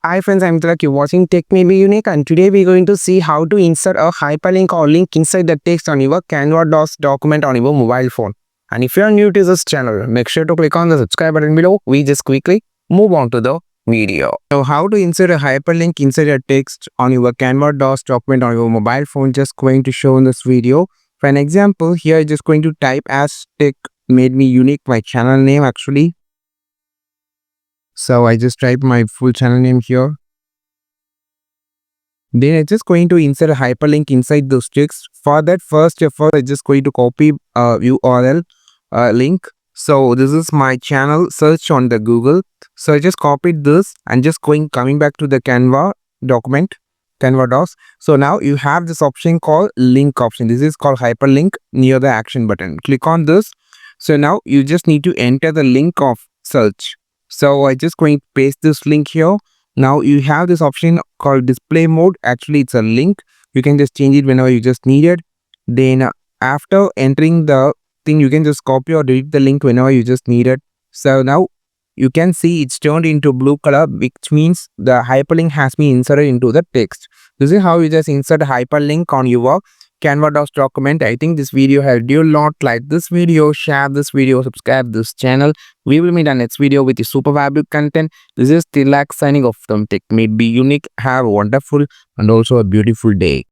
Hi friends, I'm Tilak. You're watching Tech May Be Unique, and today we're going to see how to insert a hyperlink or link inside the text on your Canva DOS document on your mobile phone. And if you're new to this channel, make sure to click on the subscribe button below. We just quickly move on to the video. So how to insert a hyperlink inside a text on your Canva DOS document on your mobile phone, just going to show in this video. For an example, here I'm just going to type as Tech Made Me Unique, my channel name actually. So I just type my full channel name here. Then I'm just going to insert a hyperlink inside those text. For that, first of all, I'm just going to copy URL link. So this is my channel search on the Google. So I just copied this and just coming back to the Canva document, Canva docs. So now you have this option called link option. This is called hyperlink near the action button. Click on this. So now you just need to enter the link of search. So I just going to paste this link here. Now you have this option called display mode. Actually, it's a link. You can just change it whenever you just need it. Then after entering the thing, you can just copy or delete the link whenever you just need it. So now you can see it's turned into blue color, which means the hyperlink has been inserted into the text. This is how you just insert a hyperlink on your Canva docs document. I think this video helped you a lot. Like this video, share this video, subscribe this channel. We will meet on next video with the super valuable content. This is Tilak signing off from Tech May Be Unique. Have a wonderful and also a beautiful day.